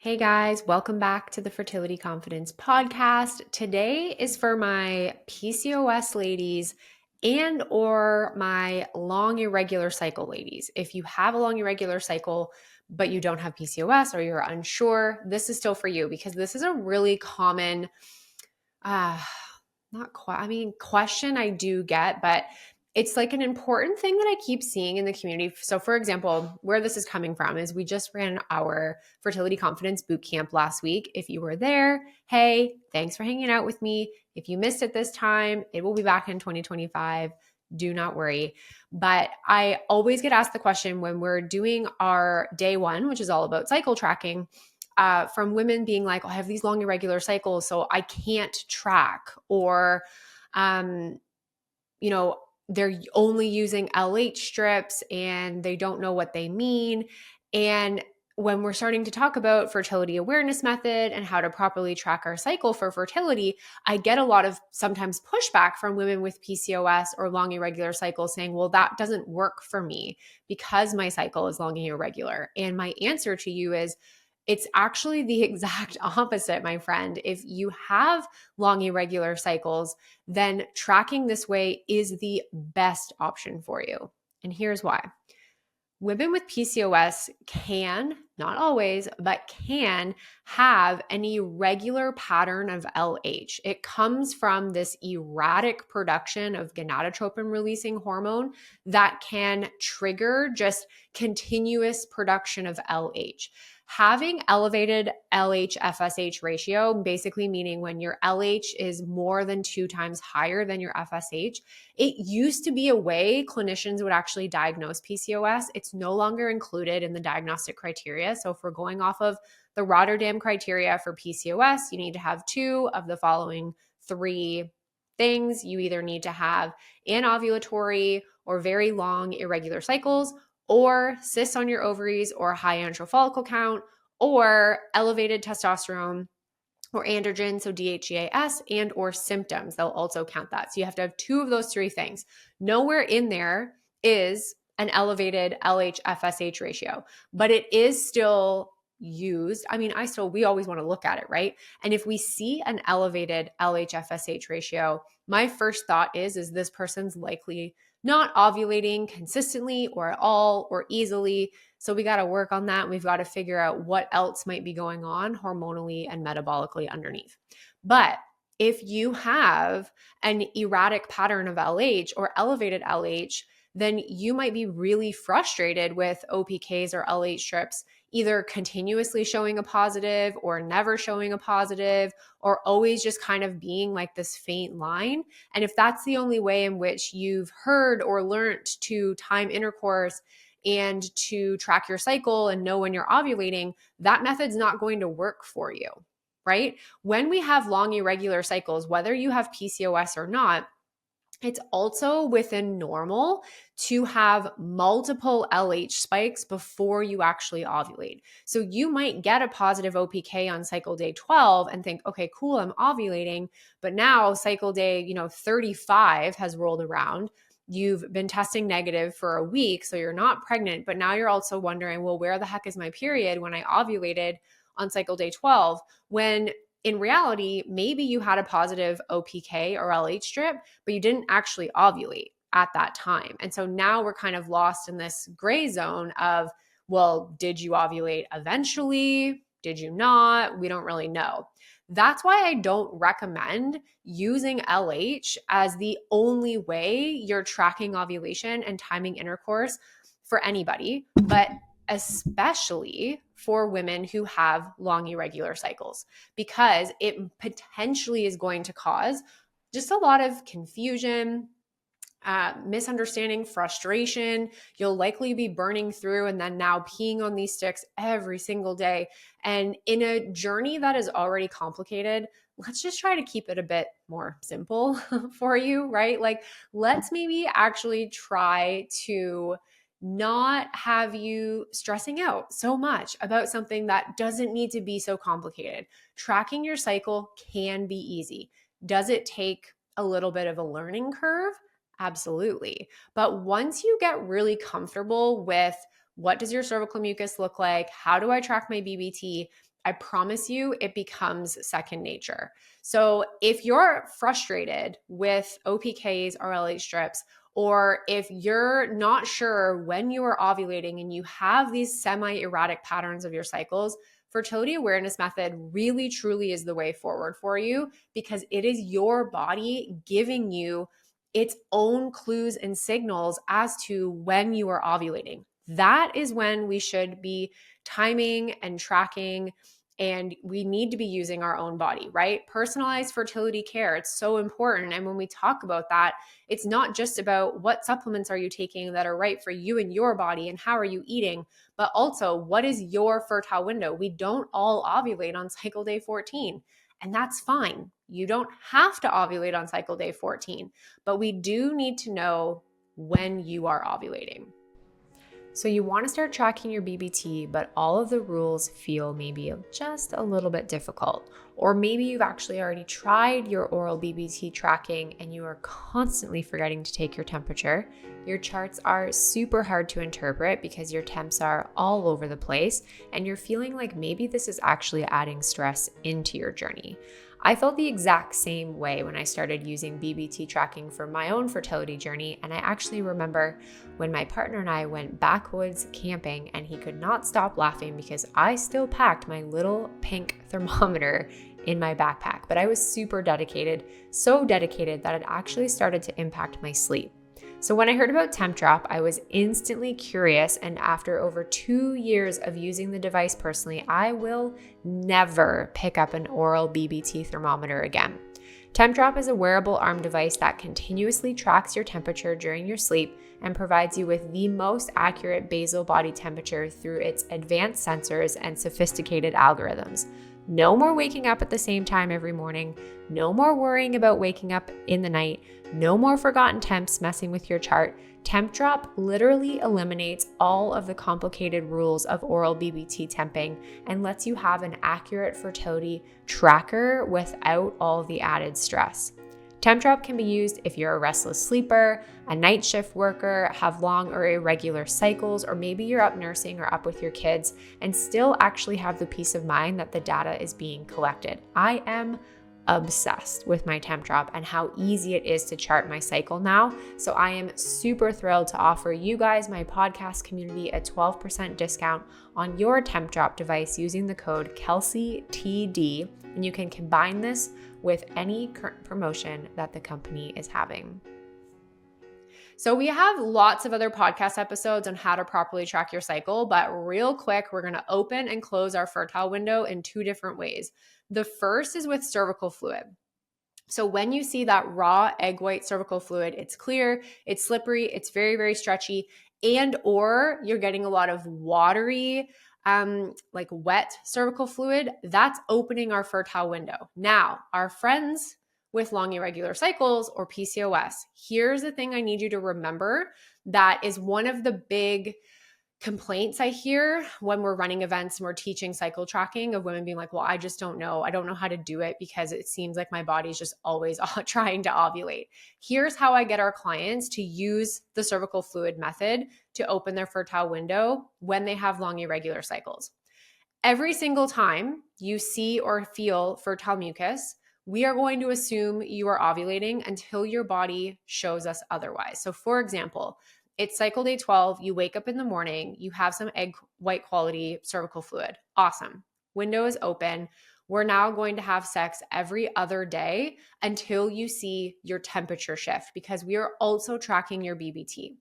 Hey guys, welcome back to the Fertility Confidence podcast. Today is for my PCOS ladies and or my long irregular cycle ladies. If you have a long irregular cycle but you don't have PCOS or you're unsure, this is still for you because this is a really common uh question I do get, but it's like an important thing that I keep seeing in the community. So, for example, where this is coming from is we just ran our fertility confidence boot camp last week. If you were there, hey, thanks for hanging out with me. If you missed it this time, it will be back in 2025. Do not worry. But I always get asked the question when we're doing our day one, which is all about cycle tracking, from women being like, oh, I have these long irregular cycles, so I can't track, or, um, you know, they're only using LH strips and they don't know what they mean. And when we're starting to talk about fertility awareness method and how to properly track our cycle for fertility, I get a lot of sometimes pushback from women with PCOS or long irregular cycles saying, well, that doesn't work for me because my cycle is long and irregular. And my answer to you is, it's actually the exact opposite, my friend. If you have long irregular cycles, then tracking this way is the best option for you. And here's why. Women with PCOS can, not always, but can have an irregular pattern of LH. It comes from this erratic production of gonadotropin releasing hormone that can trigger just continuous production of LH. Having elevated LH FSH ratio, basically meaning when your LH is more than 2 times higher than your FSH, it used to be a way clinicians would actually diagnose PCOS. It's no longer included in the diagnostic criteria. So if we're going off of the Rotterdam criteria for PCOS, you need to have 2 of the following 3 things. You either need to have anovulatory or very long irregular cycles, or cysts on your ovaries or high antral follicle count, or elevated testosterone or androgen, so DHEAS, and or symptoms. They'll also count that. So you have to have 2 of those 3 things. Nowhere in there is an elevated LH FSH ratio, but it is still used. We always want to look at it, right? And if we see an elevated LH FSH ratio, my first thought is this person's likely not ovulating consistently or at all or easily. So we got to work on that. We've got to figure out what else might be going on hormonally and metabolically underneath. But if you have an erratic pattern of LH or elevated LH, then you might be really frustrated with OPKs or LH strips, either continuously showing a positive or never showing a positive, or always just kind of being like this faint line. And if that's the only way in which you've heard or learned to time intercourse and to track your cycle and know when you're ovulating, that method's not going to work for you, right? When we have long irregular cycles, whether you have PCOS or not, it's also within normal to have multiple LH spikes before you actually ovulate. So you might get a positive OPK on cycle day 12 and think, okay, cool, I'm ovulating. But now cycle day, 35 has rolled around. You've been testing negative for a week, so you're not pregnant, but now you're also wondering, well, where the heck is my period when I ovulated on cycle day 12? When in reality, maybe you had a positive OPK or LH strip, but you didn't actually ovulate at that time. And so now we're kind of lost in this gray zone of, well, did you ovulate eventually? Did you not? We don't really know. That's why I don't recommend using LH as the only way you're tracking ovulation and timing intercourse for anybody, but especially for women who have long irregular cycles, because it potentially is going to cause just a lot of confusion, misunderstanding, frustration. You'll likely be burning through and then now peeing on these sticks every single day. And in a journey that is already complicated, let's just try to keep it a bit more simple for you, right? Like, let's maybe actually try to not have you stressing out so much about something that doesn't need to be so complicated. Tracking your cycle can be easy. Does it take a little bit of a learning curve? Absolutely. But once you get really comfortable with what does your cervical mucus look like, how do I track my BBT, I promise you it becomes second nature. So if you're frustrated with OPKs or LH strips, or if you're not sure when you are ovulating and you have these semi-erratic patterns of your cycles, fertility awareness method really truly is the way forward for you, because it is your body giving you its own clues and signals as to when you are ovulating. That is when we should be timing and tracking, and we need to be using our own body, right? Personalized fertility care, it's so important. And when we talk about that, it's not just about what supplements are you taking that are right for you and your body and how are you eating, but also what is your fertile window. We don't all ovulate on cycle day 14, and that's fine. You don't have to ovulate on cycle day 14, but we do need to know when you are ovulating. So you want to start tracking your BBT, but all of the rules feel maybe just a little bit difficult. Or maybe you've actually already tried your oral BBT tracking and you are constantly forgetting to take your temperature. Your charts are super hard to interpret because your temps are all over the place, and you're feeling like maybe this is actually adding stress into your journey. I felt the exact same way when I started using BBT tracking for my own fertility journey, and I actually remember when my partner and I went backwoods camping and he could not stop laughing because I still packed my little pink thermometer in my backpack, but I was super dedicated, so dedicated that it actually started to impact my sleep. So when I heard about Temp Drop, I was instantly curious, and after over 2 years of using the device personally, I will never pick up an oral BBT thermometer again. Temp Drop is a wearable arm device that continuously tracks your temperature during your sleep and provides you with the most accurate basal body temperature through its advanced sensors and sophisticated algorithms. No more waking up at the same time every morning. No more worrying about waking up in the night. No more forgotten temps messing with your chart. Temp Drop literally eliminates all of the complicated rules of oral BBT temping and lets you have an accurate fertility tracker without all the added stress. Temp Drop can be used if you're a restless sleeper, a night shift worker, have long or irregular cycles, or maybe you're up nursing or up with your kids and still actually have the peace of mind that the data is being collected. I am obsessed with my Temp Drop and how easy it is to chart my cycle now. So I am super thrilled to offer you guys, my podcast community, a 12% discount on your Temp Drop device using the code KelseyTD, and you can combine this with any current promotion that the company is having. So we have lots of other podcast episodes on how to properly track your cycle, but real quick, we're going to open and close our fertile window in 2 different ways. The first is with cervical fluid. So when you see that raw egg white cervical fluid, it's clear, it's slippery, it's very, very stretchy, and or you're getting a lot of watery, like wet cervical fluid, that's opening our fertile window. Now, our friends with long irregular cycles or PCOS, here's the thing I need you to remember that is one of the big complaints I hear when we're running events and we're teaching cycle tracking, of women being like, well, I just don't know. I don't know how to do it because it seems like my body's just always trying to ovulate. Here's how I get our clients to use the cervical fluid method to open their fertile window when they have long irregular cycles. Every single time you see or feel fertile mucus, we are going to assume you are ovulating until your body shows us otherwise. So for example, it's cycle day 12, you wake up in the morning, you have some egg white quality cervical fluid. Awesome. Window is open. We're now going to have sex every other day until you see your temperature shift, because we are also tracking your BBT.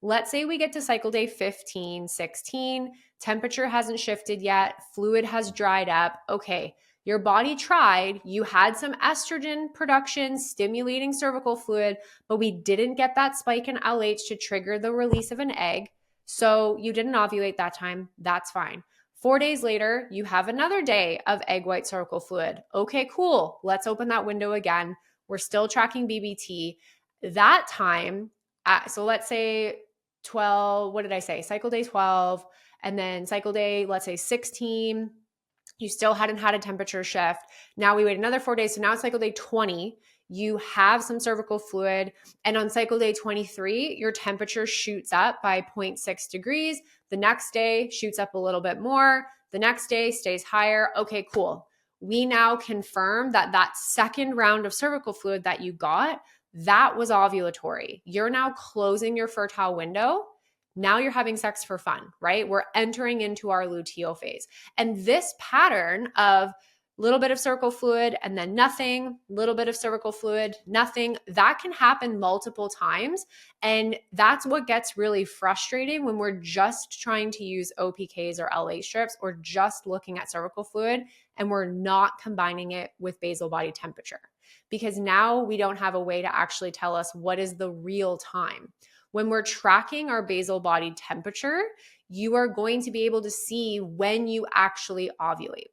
Let's say we get to cycle day 15, 16, temperature hasn't shifted yet, fluid has dried up. Okay, your body tried, you had some estrogen production stimulating cervical fluid, but we didn't get that spike in LH to trigger the release of an egg. So you didn't ovulate that time. That's fine. 4 days later, you have another day of egg white cervical fluid. Okay, cool. Let's open that window again. We're still tracking BBT. That time, so let's say 12, what did I say? Cycle day 12, and then cycle day, let's say 16, you still hadn't had a temperature shift. Now we wait another 4 days. So now it's cycle day 20. you have some cervical fluid, and on cycle day 23, your temperature shoots up by 0.6 degrees. The next day shoots up a little bit more. The next day stays higher. Okay, cool. We now confirm that that second round of cervical fluid that you got, that was ovulatory. You're now closing your fertile window. Now you're having sex for fun, right? We're entering into our luteal phase. And this pattern of little bit of cervical fluid and then nothing, little bit of cervical fluid, nothing, that can happen multiple times. And that's what gets really frustrating when we're just trying to use OPKs or LH strips or just looking at cervical fluid and we're not combining it with basal body temperature. Because now we don't have a way to actually tell us what is the real time. When we're tracking our basal body temperature, you are going to be able to see when you actually ovulate,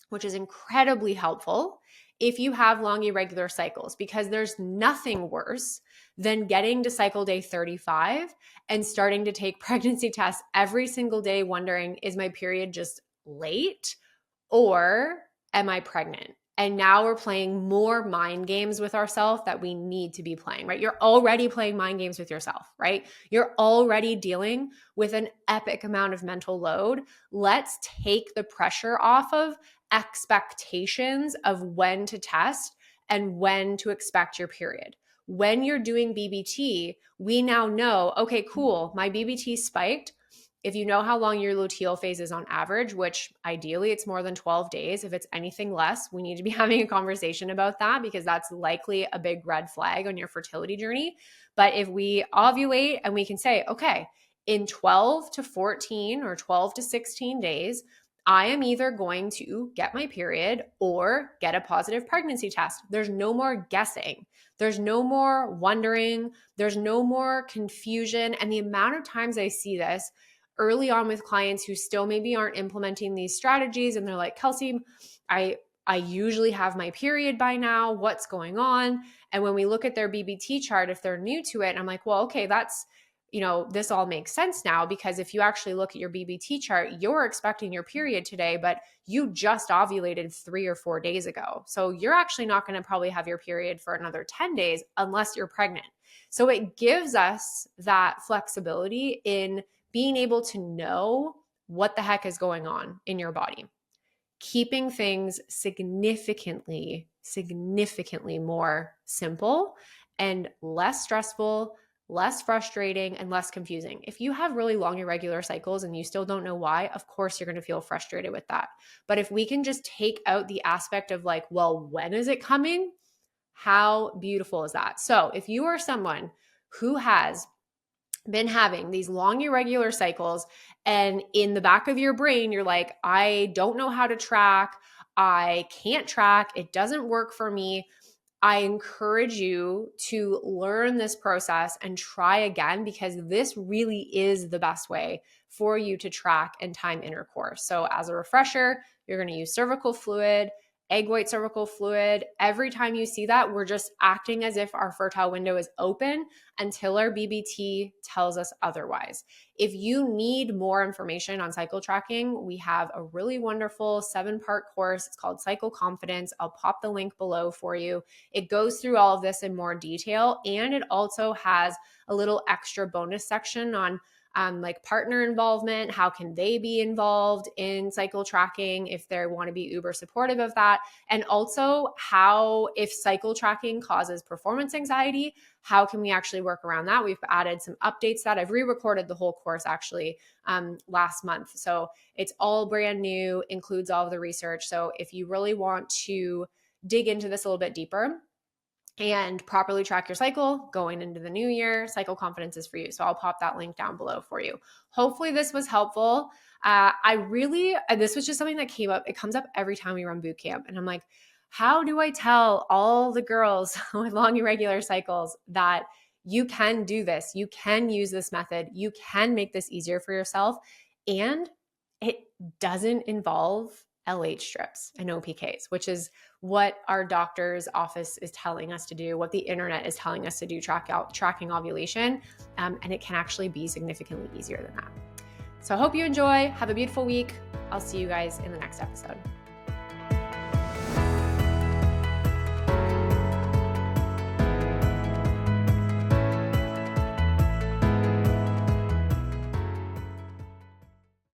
which is incredibly helpful if you have long irregular cycles, because there's nothing worse than getting to cycle day 35 and starting to take pregnancy tests every single day wondering, is my period just late or am I pregnant? And now we're playing more mind games with ourselves that we need to be playing, right? You're already playing mind games with yourself, right? You're already dealing with an epic amount of mental load. Let's take the pressure off of expectations of when to test and when to expect your period. When you're doing BBT, we now know, okay, cool, my BBT spiked. If you know how long your luteal phase is on average, which ideally it's more than 12 days, if it's anything less, we need to be having a conversation about that because that's likely a big red flag on your fertility journey. But if we ovulate and we can say, okay, in 12 to 14 or 12 to 16 days, I am either going to get my period or get a positive pregnancy test. There's no more guessing. There's no more wondering. There's no more confusion. And the amount of times I see this early on with clients who still maybe aren't implementing these strategies and they're like, Kelsey, I usually have my period by now. What's going on? And when we look at their BBT chart, if they're new to it, I'm like, well, okay, that's, this all makes sense now because if you actually look at your BBT chart, you're expecting your period today, but you just ovulated 3 or 4 days ago. So you're actually not going to probably have your period for another 10 days unless you're pregnant. So it gives us that flexibility in being able to know what the heck is going on in your body, keeping things significantly more simple and less stressful, less frustrating, and less confusing. If you have really long irregular cycles and you still don't know why, of course you're going to feel frustrated with that. But if we can just take out the aspect of like, well, when is it coming? How beautiful is that? So if you are someone who has been having these long irregular cycles and in the back of your brain, you're like, I don't know how to track. I can't track. It doesn't work for me. I encourage you to learn this process and try again because this really is the best way for you to track and time intercourse. So as a refresher, you're going to use cervical fluid, egg white cervical fluid. Every time you see that, we're just acting as if our fertile window is open until our BBT tells us otherwise. If you need more information on cycle tracking, we have a really wonderful 7-part course. It's called Cycle Confidence. I'll pop the link below for you. It goes through all of this in more detail, and it also has a little extra bonus section on like partner involvement. How can they be involved in cycle tracking if they want to be uber supportive of that? And also how, if cycle tracking causes performance anxiety, how can we actually work around that? We've added some updates that I've re-recorded the whole course actually last month. So it's all brand new, includes all of the research. So if you really want to dig into this a little bit deeper and properly track your cycle going into the new year, Cycle Confidence is for you. So I'll pop that link down below for you. Hopefully this was helpful. This was just something that came up. It comes up every time we run boot camp. And I'm like, how do I tell all the girls with long irregular cycles that you can do this? You can use this method. You can make this easier for yourself. And it doesn't involve LH strips and OPKs, which is what our doctor's office is telling us to do, what the internet is telling us to do, tracking ovulation. And it can actually be significantly easier than that. So I hope you enjoy. Have a beautiful week. I'll see you guys in the next episode.